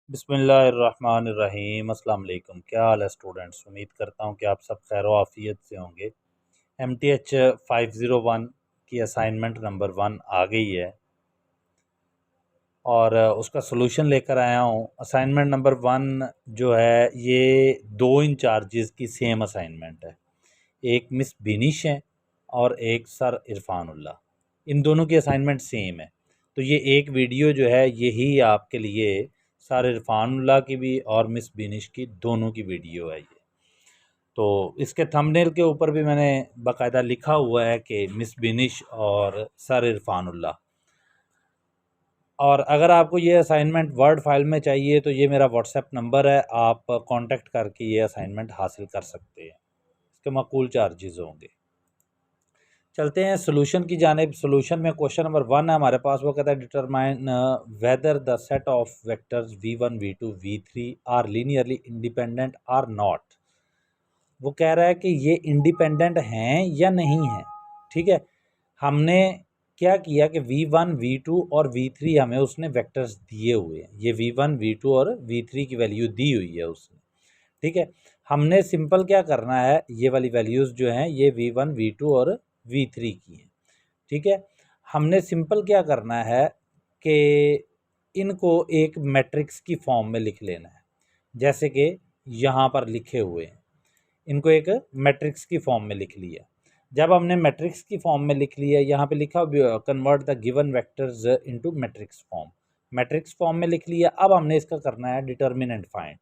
बिस्मिल्लाहिर्रहमानिर्रहीम। अस्सलाम वालेकुम। क्या हाल है स्टूडेंट्स? उम्मीद करता हूँ कि आप सब खैर व आफियत से होंगे। MTH 501 की असाइनमेंट नंबर 1 आ गई है और उसका सलूशन लेकर आया हूँ। असाइनमेंट नंबर 1 जो है ये 2 इंचार्जेस की सेम असाइनमेंट है। एक मिस बिनिश है और एक सर इरफानुल्लाह। इन दोनों की असाइनमेंट सेम है। तो ये एक वीडियो जो है यही आपके लिए सर इरफानुल्लाह की भी और मिस बिनिश की दोनों की वीडियो है ये। तो इसके थंबनेल के ऊपर भी मैंने बाकायदा लिखा हुआ है कि मिस बिनिश और सर इरफानुल्लाह। और अगर आपको ये असाइनमेंट वर्ड फाइल में चाहिए तो ये मेरा व्हाट्सएप नंबर है, आप कांटेक्ट करके ये असाइनमेंट हासिल कर सकते हैं। इसके माकूल चार्जेस होंगे। चलते हैं सोल्यूशन की जानिब। सोल्यूशन में क्वेश्चन नंबर 1 है हमारे पास। वो कहता है determine whether the set of vectors v1 v2 v3 are linearly independent or not. वो कह रहा है कि ये इंडिपेंडेंट हैं या नहीं हैं। ठीक है, हमने क्या किया कि v1 v2 और v3 हमें उसने वेक्टर्स दिए हुए हैं। ये v1 v2 और v3 की वैल्यू दी हुई है उसने। ठीक है, हमने सिंपल क्या करना है, ये वाली वैल्यूज़ जो हैं ये v1 v2 और v3 की हैं। ठीक है, हमने सिंपल क्या करना है कि इनको एक मैट्रिक्स की फॉर्म में लिख लेना है, जैसे कि यहाँ पर लिखे हुए हैं। इनको एक मैट्रिक्स की फॉर्म में लिख लिया। जब हमने मैट्रिक्स की फॉर्म में लिख लिया, यहाँ पे लिखा convert the given vectors into matrix form. Matrix form में लिख लिया। अब हमने इसका करना है डिटर्मिनेंट फाइंड।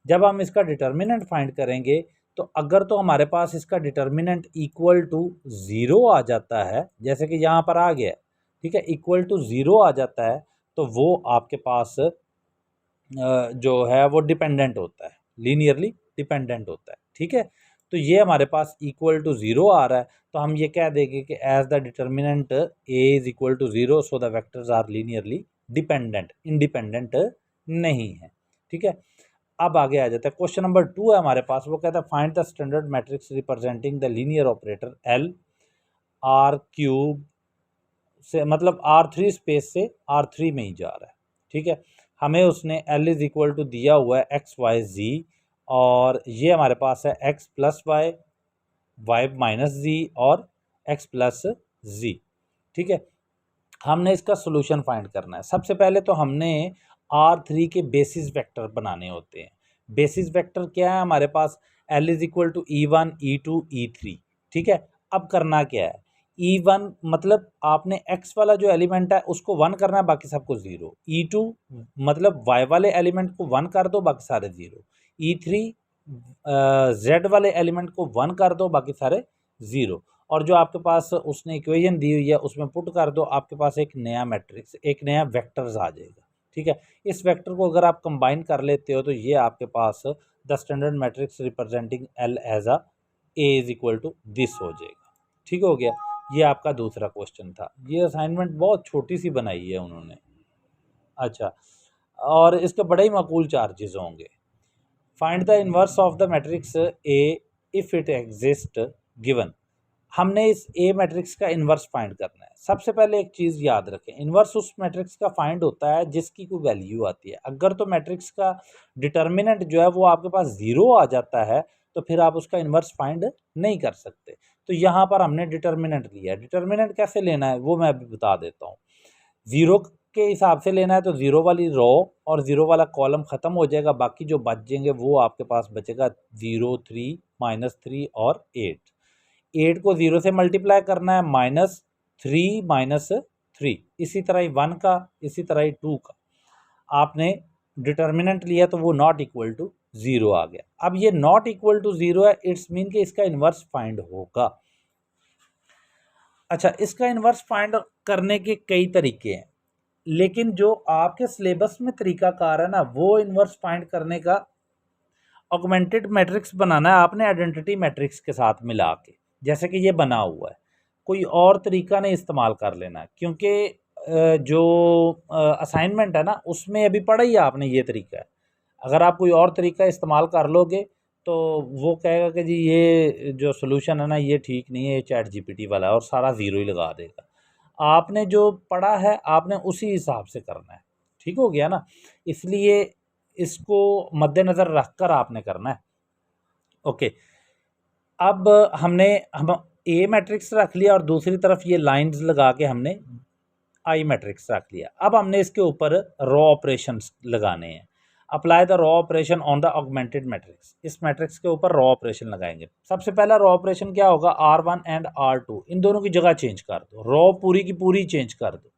जब हम इसका डिटर्मिनेंट फाइंड करेंगे तो अगर तो हमारे पास इसका डिटर्मिनेंट इक्वल टू 0 आ जाता है, जैसे कि यहाँ पर आ गया, ठीक है, इक्वल टू 0 आ जाता है, तो वो आपके पास जो है वो डिपेंडेंट होता है, लीनियरली डिपेंडेंट होता है। ठीक है, तो ये हमारे पास इक्वल टू 0 आ रहा है, तो हम ये कह देंगे कि as the determinant A is equal to 0 so the vectors are linearly dependent, independent नहीं है। ठीक है, अब आगे आ जाता है। क्वेश्चन नंबर 2 है हमारे पास। वो कहता है find the standard matrix representing the linear operator L R cube से, मतलब R3 स्पेस से R3 में ही जा रहा है। ठीक है, हमें उसने L इज इक्वल टू दिया हुआ है एक्स वाई जी, और ये हमारे पास है X plus Y, Y minus Z और एक्स प्लस जी। ठीक है, हमने इसका सोल्यूशन फाइंड करना है। सबसे पहले तो हमने R3 के बेसिस वेक्टर बनाने होते हैं। बेसिस वेक्टर क्या है हमारे पास? L is equal to E1 E2 E3। ठीक है, अब करना क्या है, E1 मतलब आपने X वाला जो एलिमेंट है उसको 1 करना है, बाकी सबको 0। E2 मतलब Y वाले एलिमेंट को 1 कर दो, बाकी सारे 0। E3 Z वाले एलिमेंट को 1 कर दो, बाकी सारे 0। और जो आपके पास उसने इक्वेशन दी हुई है उसमें पुट कर दो, आपके पास एक नया मैट्रिक्स, एक नया वेक्टर्स आ जाएगा। ठीक है, इस वेक्टर को अगर आप कंबाइन कर लेते हो तो ये आपके पास the standard matrix representing L as a A is equal to this हो जाएगा। ठीक हो गया, ये आपका दूसरा क्वेश्चन था। ये असाइनमेंट बहुत छोटी सी बनाई है उन्होंने। अच्छा, और इसके बड़े ही माकूल चार्जेस होंगे। Find the inverse of the matrix A if it exist given. हमने इस ए मैट्रिक्स का इन्वर्स फाइंड करना है। सबसे पहले एक चीज़ याद रखें, इन्वर्स उस मैट्रिक्स का फाइंड होता है जिसकी कोई वैल्यू आती है। अगर तो मैट्रिक्स का डिटर्मिनेंट जो है वो आपके पास 0 आ जाता है तो फिर आप उसका इन्वर्स फाइंड नहीं कर सकते। तो यहाँ पर हमने डिटर्मिनेंट लिया है। डिटर्मिनेंट कैसे लेना है वो मैं अभी बता देता हूँ। 0 के हिसाब से लेना है तो 0 वाली रो और 0 वाला कॉलम ख़त्म हो जाएगा, बाकी जो बच जाएंगे वो आपके पास बचेगा 0 3 -3 और 8। 8 को 0 से मल्टीप्लाई करना है, -3 -3, इसी तरह ही 1 का, इसी तरह ही 2 का। आपने डिटर्मिनेंट लिया तो वो नॉट इक्वल टू 0 आ गया। अब ये नॉट इक्वल टू 0 है, इट्स मीन कि इसका इन्वर्स फाइंड होगा। अच्छा, इसका इन्वर्स फाइंड करने के कई तरीके हैं, लेकिन जो आपके सिलेबस में तरीकाकार है ना, वो इन्वर्स फाइंड करने का ऑगमेंटेड मैट्रिक्स बनाना है आपने आइडेंटिटी मैट्रिक्स के साथ मिला के, जैसे कि ये बना हुआ है। कोई और तरीका नहीं इस्तेमाल कर लेना है, क्योंकि जो असाइनमेंट है ना उसमें अभी पढ़ा ही आपने ये तरीका है। अगर आप कोई और तरीका इस्तेमाल कर लोगे तो वो कहेगा कि जी ये जो सोल्यूशन है ना ये ठीक नहीं है, ये चैट जीपीटी वाला है, और सारा ज़ीरो ही लगा देगा। आपने जो पढ़ा है आपने उसी हिसाब से करना है। ठीक हो गया ना? इसलिए इसको मद्देनज़र रखकर आपने करना है। ओके, अब हम ए मैट्रिक्स रख लिया और दूसरी तरफ ये लाइंस लगा के हमने आई मैट्रिक्स रख लिया। अब हमने इसके ऊपर रॉ ऑपरेशंस लगाने हैं। Apply the raw operation on the augmented matrix. इस मैट्रिक्स के ऊपर रॉ ऑपरेशन लगाएंगे। सबसे पहला रॉ ऑपरेशन क्या होगा, R1 एंड R2 इन दोनों की जगह चेंज कर दो, रॉ पूरी की पूरी चेंज कर दो।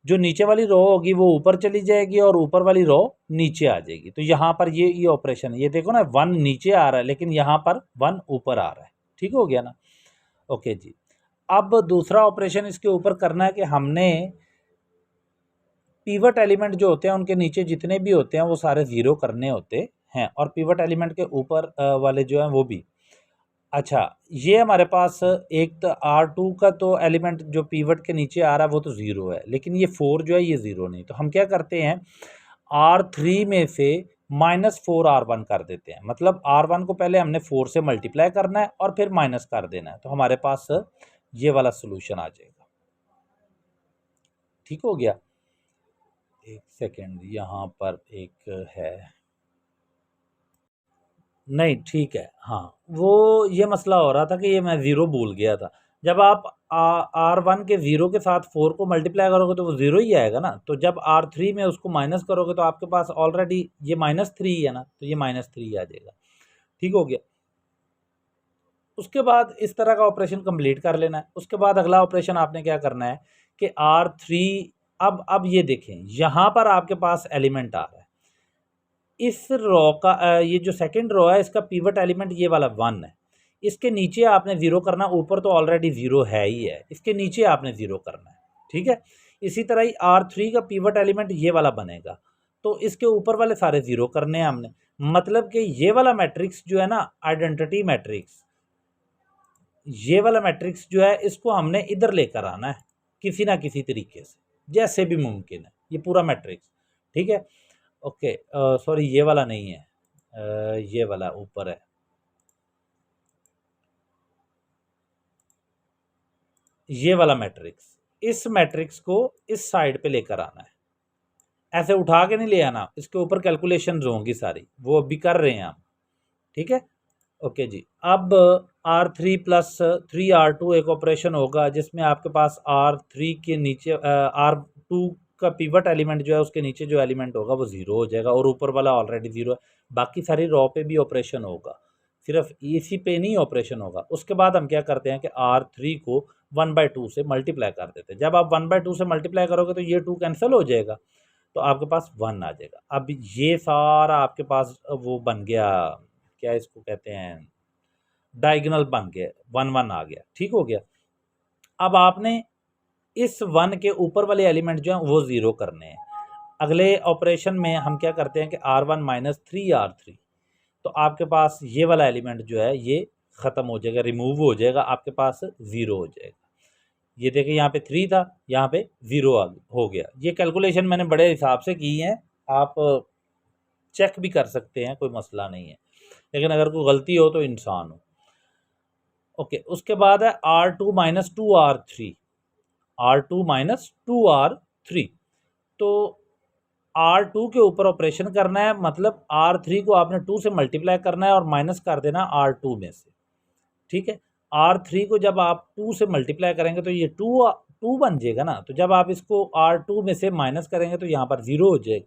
जो नीचे वाली रो होगी वो ऊपर चली जाएगी और ऊपर वाली रो नीचे आ जाएगी। तो यहाँ पर ये ऑपरेशन, ये देखो ना 1 नीचे आ रहा है लेकिन यहाँ पर 1 ऊपर आ रहा है। ठीक हो गया ना। ओके जी, अब दूसरा ऑपरेशन इसके ऊपर करना है कि हमने पिवट एलिमेंट जो होते हैं उनके नीचे जितने भी होते हैं वो सारे ज़ीरो करने होते हैं और पिवट एलिमेंट के ऊपर वाले जो हैं वो भी। अच्छा, ये हमारे पास एक तो R2 का तो एलिमेंट जो पिवट के नीचे आ रहा है वो तो ज़ीरो है, लेकिन ये 4 जो है ये ज़ीरो नहीं। तो हम क्या करते हैं, R3 में से -4R1 कर देते हैं। मतलब R1 को पहले हमने 4 से मल्टीप्लाई करना है और फिर माइनस कर देना है। तो हमारे पास ये वाला सोल्यूशन आ जाएगा। ठीक हो गया। एक सेकेंड, यहाँ पर एक है, नहीं ठीक है, हाँ वो ये मसला हो रहा था कि ये मैं ज़ीरो भूल गया था। जब आप R1 के ज़ीरो के साथ 4 को मल्टीप्लाई करोगे तो वो ज़ीरो ही आएगा ना। तो जब R3 में उसको माइनस करोगे तो आपके पास ऑलरेडी ये -3 है ना, तो ये -3 आ जाएगा। ठीक हो गया। उसके बाद इस तरह का ऑपरेशन कंप्लीट कर लेना है। उसके बाद अगला ऑपरेशन आपने क्या करना है कि R3, अब ये देखें यहाँ पर आपके पास एलिमेंट आ रहा है। इस रो का ये जो सेकंड रो है इसका पिवट एलिमेंट ये वाला 1 है। इसके नीचे आपने ज़ीरो करना, ऊपर तो ऑलरेडी ज़ीरो है ही है, इसके नीचे आपने ज़ीरो करना है। ठीक है, इसी तरह ही R3 का पिवट एलिमेंट ये वाला बनेगा, तो इसके ऊपर वाले सारे ज़ीरो करने हैं हमने। मतलब कि ये वाला मैट्रिक्स जो है ना, आइडेंटिटी मैट्रिक्स, ये वाला मैट्रिक्स जो है इसको हमने इधर लेकर आना है किसी ना किसी तरीके से, जैसे भी मुमकिन है, ये पूरा मैट्रिक्स। ठीक है, ओके, सॉरी ये वाला नहीं है, ये वाला ऊपर है, ये वाला मैट्रिक्स। इस मैट्रिक्स को इस साइड पे लेकर आना है, ऐसे उठा के नहीं ले आना, इसके ऊपर कैलकुलेशंस होंगी सारी, वो अभी कर रहे हैं हम। ठीक है, ओके जी। अब R3 प्लस 3R2 एक ऑपरेशन होगा जिसमें आपके पास R3 के नीचे R2 का पिवट एलिमेंट जो है उसके नीचे जो एलिमेंट होगा वो ज़ीरो हो जाएगा और ऊपर वाला ऑलरेडी ज़ीरो है। बाकी सारी रॉ पे भी ऑपरेशन होगा, सिर्फ इसी पे नहीं ऑपरेशन होगा। उसके बाद हम क्या करते हैं कि R3 को 1/2 से मल्टीप्लाई कर देते हैं। जब आप 1/2 से मल्टीप्लाई करोगे तो ये 2 कैंसिल हो जाएगा, तो आपके पास 1 आ जाएगा। अब ये सारा आपके पास वो बन गया, क्या इसको कहते हैं, डायगोनल बन गया, 1 1 आ गया। ठीक हो गया। अब आपने इस 1 के ऊपर वाले एलिमेंट जो हैं वो ज़ीरो करने हैं। अगले ऑपरेशन में हम क्या करते हैं कि R1 - 3R3, तो आपके पास ये वाला एलिमेंट जो है ये ख़त्म हो जाएगा, रिमूव हो जाएगा, आपके पास ज़ीरो हो जाएगा। ये देखिए यहाँ पे 3 था, यहाँ पे 0 हो गया। ये कैलकुलेशन मैंने बड़े हिसाब से की है, आप चेक भी कर सकते हैं, कोई मसला नहीं है, लेकिन अगर कोई गलती हो तो इंसान हो। ओके, उसके बाद है R2 - 2R3, R2 - 2R3। तो R2 के ऊपर ऑपरेशन करना है, मतलब R3 को आपने 2 से मल्टीप्लाई करना है और माइनस कर देना R2 में से। ठीक है, R3 को जब आप 2 से मल्टीप्लाई करेंगे तो ये 2 बन जाएगा ना, तो जब आप इसको R2 में से माइनस करेंगे तो यहाँ पर 0 हो जाएगा।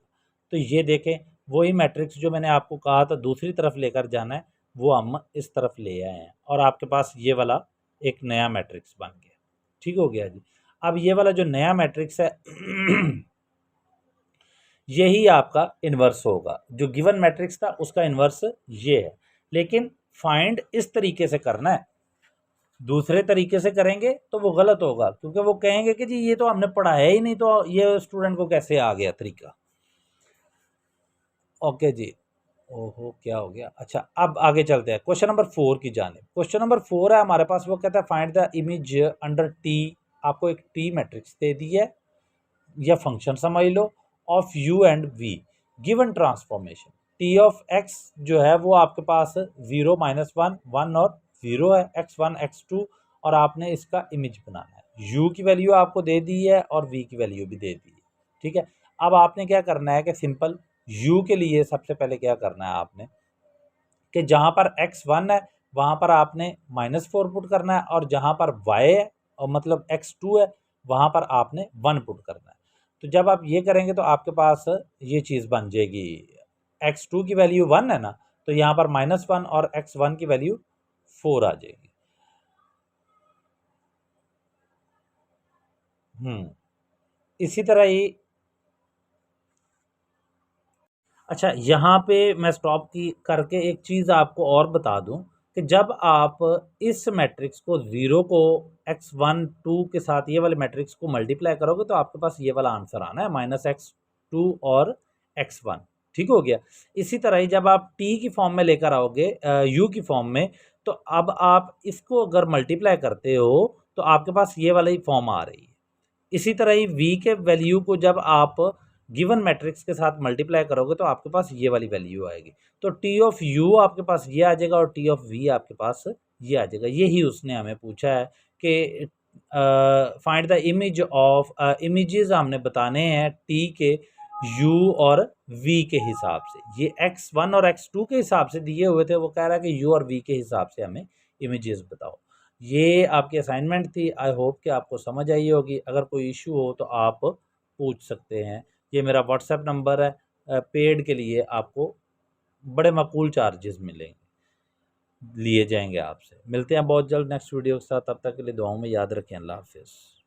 तो ये देखें, वही मैट्रिक्स जो मैंने आपको कहा था दूसरी तरफ लेकर जाना है वो हम इस तरफ ले आए हैं और आपके पास ये वाला एक नया मैट्रिक्स बन गया। ठीक हो गया जी। अब ये वाला जो नया मैट्रिक्स है यही आपका इन्वर्स होगा। जो गिवन मैट्रिक्स था उसका इन्वर्स ये है, लेकिन फाइंड इस तरीके से करना है, दूसरे तरीके से करेंगे तो वो गलत होगा, क्योंकि वो कहेंगे कि जी ये तो हमने पढ़ाया ही नहीं, तो ये स्टूडेंट को कैसे आ गया तरीका। ओके जी, ओहो क्या हो गया। अच्छा, अब आगे चलते हैं क्वेश्चन नंबर 4 की जानिब। क्वेश्चन नंबर 4 है हमारे पास, वो कहता है find the image under T. आपको एक टी मैट्रिक्स दे दी है या फंक्शन समझ लो, of U and V given transformation. T of X जो है वो आपके पास 0 -1 1 और 0 है, x1 x2, और आपने इसका इमेज बनाना है। u की वैल्यू आपको दे दी है और v की वैल्यू भी दे दी है। ठीक है, अब आपने क्या करना है कि सिंपल u के लिए सबसे पहले क्या करना है आपने कि जहाँ पर x1 है वहाँ पर आपने -4 पुट करना है, और जहाँ पर y है और मतलब x2 है वहाँ पर आपने 1 पुट करना है। तो जब आप ये करेंगे तो आपके पास ये चीज़ बन जाएगी, x2 की वैल्यू 1 है ना, तो यहाँ पर -1 और x1 की वैल्यू 4 आ जाएगी। इसी तरह ही अच्छा, यहाँ पे मैं स्टॉप की करके एक चीज़ आपको और बता दूं कि जब आप इस मैट्रिक्स को 0 को x1 2 के साथ ये वाले मैट्रिक्स को मल्टीप्लाई करोगे तो आपके पास ये वाला आंसर आना है -x2 और x1। ठीक हो गया। इसी तरह ही जब आप t की फॉर्म में लेकर आओगे u की फॉर्म में, तो अब आप इसको अगर मल्टीप्लाई करते हो तो आपके पास ये वाली फॉर्म आ रही है। इसी तरह ही v के वैल्यू को जब आप गिवन मैट्रिक्स के साथ मल्टीप्लाई करोगे तो आपके पास ये वाली वैल्यू आएगी। तो टी ऑफ यू आपके पास ये आ जाएगा और टी ऑफ वी आपके पास ये आ जाएगा। यही उसने हमें पूछा है कि find the image of images हमने बताने हैं टी के u और v के हिसाब से। ये x1 और x2 के हिसाब से दिए हुए थे, वो कह रहा है कि u और v के हिसाब से हमें इमेजेस बताओ। ये आपकी असाइनमेंट थी। आई होप कि आपको समझ आई होगी। अगर कोई इशू हो तो आप पूछ सकते हैं। ये मेरा व्हाट्सएप नंबर है। पेड के लिए आपको बड़े माकूल चार्जेस मिलेंगे, लिए जाएंगे आपसे। मिलते हैं बहुत जल्द नेक्स्ट वीडियो के साथ। तब तक के लिए दुआओं में याद रखें। अल्लाह हाफिज़।